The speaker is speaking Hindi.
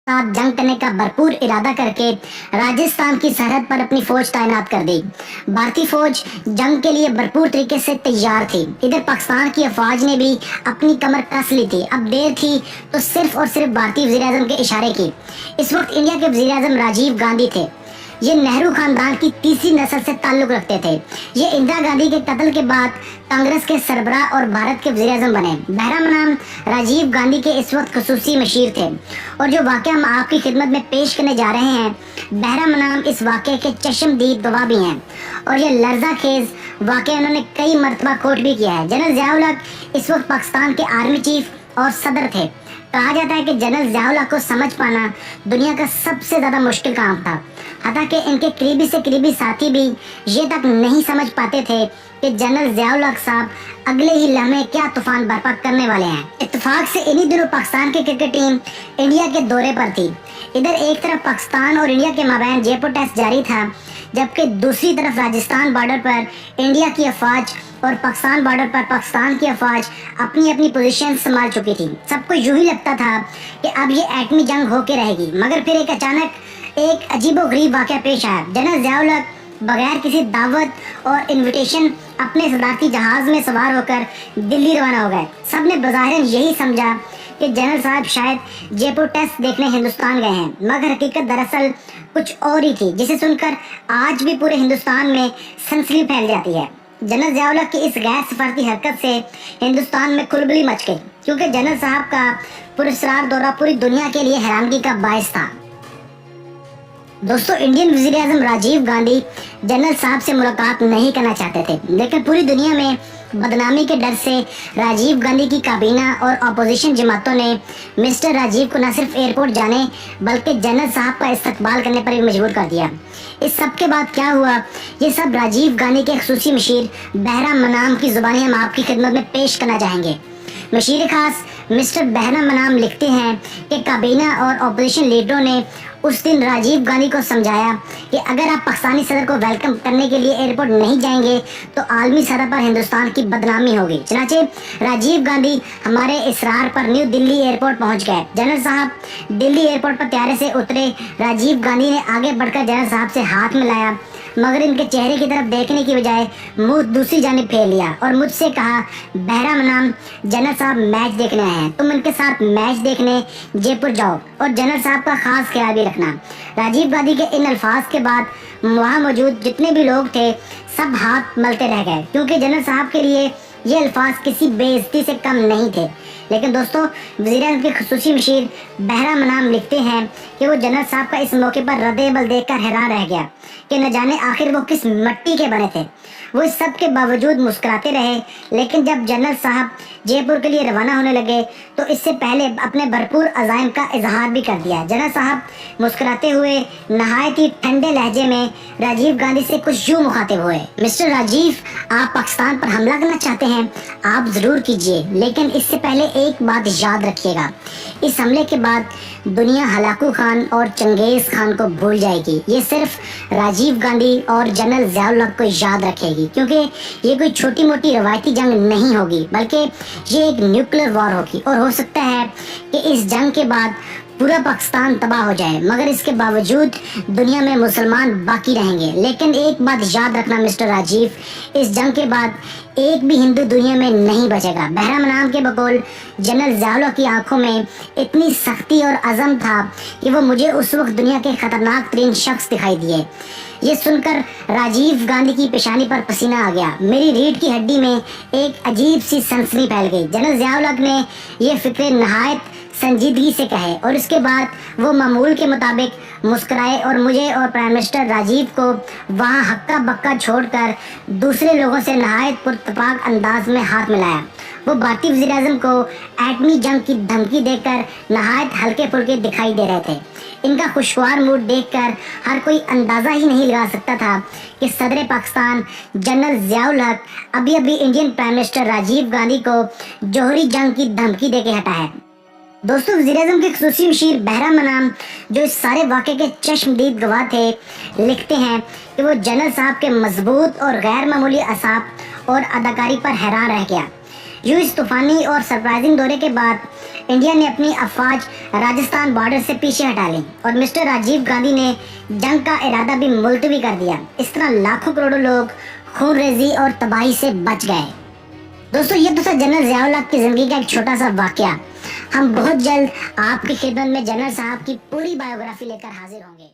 साथ जंग करने का भरपूर इरादा करके राजस्थान की सरहद पर अपनी फौज तैनात कर दी। भारतीय फौज जंग के लिए भरपूर तरीके से तैयार थी। इधर पाकिस्तान की अफवाज ने भी अपनी कमर कस ली थी। अब देर थी तो सिर्फ और सिर्फ भारतीय वज़ीर-ए-आज़म के इशारे की। इस वक्त इंडिया के वज़ीर-ए-आज़म राजीव गांधी थे। ये नेहरू खानदान की तीसरी नस्ल से ताल्लुक रखते थे। ये इंदिरा गांधी के कत्ल के बाद कांग्रेस के सरबराह और भारत के वज़ीर-ए-आज़म बने। बहरहाल नाम राजीव गांधी के इस वक्त खसूसी मशीर थे और जो वाक़या हम आपकी खिदमत में पेश करने जा रहे हैं, बहरहाल नाम इस वाक़े के चश्मदीद गवाह भी हैं और ये लर्जा खेज वाक़या उन्होंने कई मरतबा कोट भी किया है। जनरल ज़िया-उल हक इस वक्त पाकिस्तान के आर्मी चीफ और सदर थे। कहा जाता है कि जनरल ज़िया-उल हक को समझ पाना दुनिया का सबसे ज़्यादा मुश्किल काम था। हालांकि इनके करीबी से करीबी साथी भी ये तक नहीं समझ पाते थे कि जनरल ज़िया-उल हक साहब अगले ही लम्हे क्या तूफान बर्पा करने वाले हैं। इत्तेफाक से इन्हीं दिनों पाकिस्तान की क्रिकेट टीम इंडिया के दौरे पर थी। इधर एक तरफ पाकिस्तान और इंडिया के माबैन जयपुर टेस्ट जारी था, जबकि दूसरी तरफ राजस्थान बॉर्डर पर इंडिया की अफवाज और पाकिस्तान बॉर्डर पर पाकिस्तान की अफवाज अपनी अपनी पोजीशन संभाल चुकी थी। सबको यूं ही लगता था कि अब ये एटमी जंग होके रहेगी, मगर फिर एक अचानक एक अजीबोगरीब वाक़या पेश आया। जनरल ज़िया-उल हक बगैर किसी दावत और इनविटेशन अपने सदारती जहाज में सवार होकर दिल्ली रवाना हो गए। सबने बज़ाहिरन यही समझा कि जनरल साहब शायद जयपुर टेस्ट देखने हिंदुस्तान गए हैं, मगर हकीकत दरअसल कुछ और ही थी, जिसे सुनकर आज भी पूरे हिंदुस्तान में सनसनी फैल जाती है। जनरल ज़िया-उल हक की इस गैर सफारती हरकत से हिंदुस्तान में खुलबली मच गई, क्योंकि जनरल साहब का पुरस्कार दौरा पूरी दुनिया के लिए हैरानगी का बायस था। दोस्तों, इंडियन वज़ीर-ए-आज़म राजीव गांधी जनरल साहब से मुलाकात नहीं करना चाहते थे, लेकिन पूरी दुनिया में बदनामी के डर से राजीव गांधी की काबीना और अपोजिशन जमातों ने मिस्टर राजीव को न सिर्फ एयरपोर्ट जाने बल्कि जनरल साहब का इस्तकबाल करने पर भी मजबूर कर दिया। इस सब के बाद क्या हुआ, ये सब राजीव गांधी के खसूसी मशीर बहरा मनाम की जुबानी हम आपकी खिदमत में पेश करना चाहेंगे। मशीर खास मिस्टर बहरा मनाम लिखते हैं कि काबीना और अपोजिशन लीडरों ने उस दिन राजीव गांधी को समझाया कि अगर आप पाकिस्तानी सदर को वेलकम करने के लिए एयरपोर्ट नहीं जाएंगे तो आलमी सतह पर हिंदुस्तान की बदनामी होगी। चनाचे राजीव गांधी हमारे इसरार पर न्यू दिल्ली एयरपोर्ट पहुंच गए। जनरल साहब दिल्ली एयरपोर्ट पर त्यारे से उतरे। राजीव गांधी ने आगे बढ़कर जनरल साहब से हाथ मिलाया, मगर इनके चेहरे की तरफ देखने की बजाय मुंह दूसरी जानिब फेर लिया और मुझसे कहा, बहरा मनाम जनरल साहब मैच देखने आए हैं, तुम इनके साथ मैच देखने जयपुर जाओ और जनरल साहब का खास ख्याल भी रखना। राजीव गांधी के इन अल्फाज के बाद वहाँ मौजूद जितने भी लोग थे सब हाथ मलते रह गए, क्योंकि जनरल साहब के लिए ये अल्फाज किसी बेइज्जती से कम नहीं थे। लेकिन दोस्तों, वज़ीर-ए-आज़म के खसूसी मशीर बहरा मनाम लिखते हैं कि वो जनरल साहब का इस मौके पर रद्द-ए-अमल देखकर हैरान रह गया कि न जाने आखिर वो किस मट्टी के बने थे। वो इस सब के बावजूद मुस्कुराते रहे, लेकिन जब जनरल साहब जयपुर के लिए रवाना होने लगे तो इससे पहले अपने भरपूर अज़ाइम का इजहार भी कर दिया। जनरल साहब मुस्कुराते हुए नहायत ही ठंडे लहजे में राजीव गांधी से कुछ यूं मुखातिब हुए, मिस्टर राजीव, आप पाकिस्तान पर हमला करना चाहते हैं, आप जरूर कीजिए, लेकिन इससे पहले एक बात याद रखिएगा, इस हमले के बाद दुनिया हलाकू खान और चंगेज खान को भूल जाएगी। ये सिर्फ राजीव गांधी और जनरल ज़िया-उल हक को याद रखेगी, क्योंकि ये कोई छोटी मोटी रवायती जंग नहीं होगी, बल्कि ये एक न्यूक्लियर वॉर होगी और हो सकता है कि इस जंग के बाद पूरा पाकिस्तान तबाह हो जाए, मगर इसके बावजूद दुनिया में मुसलमान बाकी रहेंगे। लेकिन एक बात याद रखना मिस्टर राजीव, इस जंग के बाद एक भी हिंदू दुनिया में नहीं बचेगा। बहरा मनाम के बकौल जनरल ज़िया-उल हक की आंखों में इतनी सख्ती और अज़म था कि वो मुझे उस वक्त दुनिया के खतरनाक तरीन शख्स दिखाई दिए। ये सुनकर राजीव गांधी की पेशानी पर पसीना आ गया। मेरी रीढ़ की हड्डी में एक अजीब सी सनसनी फैल गई। जनरल ज़िया-उल हक ने ये फिक्रे नहायत संजीदगी से कहे और इसके बाद वो मामूल के मुताबिक मुस्कुराए और मुझे और प्राइम मिनिस्टर राजीव को वहाँ हक्का बक्का छोड़कर दूसरे लोगों से नहायत पुरतपाक अंदाज में हाथ मिलाया। वो भारतीय वज़ीर-ए-आज़म को एटमी जंग की धमकी देकर नहायत हल्के फुल्के दिखाई दे रहे थे। इनका खुशगवार मूड देखकर हर कोई अंदाज़ा ही नहीं लगा सकता था कि सदर पाकिस्तान जनरल ज़िया-उल हक अभी अभी Indian prime minister Rajiv Gandhi को जौहरी जंग की धमकी देके हटा है। दोस्तों वज़ीर-ए-आज़म के ख़ुसूसी मशीर बहराम मनाम जो इस सारे वाक़े के चश्मदीद गवाह थे, लिखते हैं कि वो जनरल साहब के मजबूत और गैर मामूली असाब और अदाकारी पर हैरान रह गया। यूँ इस तूफ़ानी और सरप्राइजिंग दौरे के बाद इंडिया ने अपनी अफवाज राजस्थान बॉर्डर से पीछे हटा ली और मिस्टर राजीव गांधी ने जंग का इरादा भी मुलतवी कर दिया। इस तरह लाखों करोड़ों लोग खून रेजी और तबाही से बच गए। दोस्तों ये तो था जनरल ज़िया-उल हक की ज़िंदगी का एक छोटा सा वाक़या। हम बहुत जल्द आपकी खिदमत में जनरल साहब की पूरी बायोग्राफी लेकर हाजिर होंगे।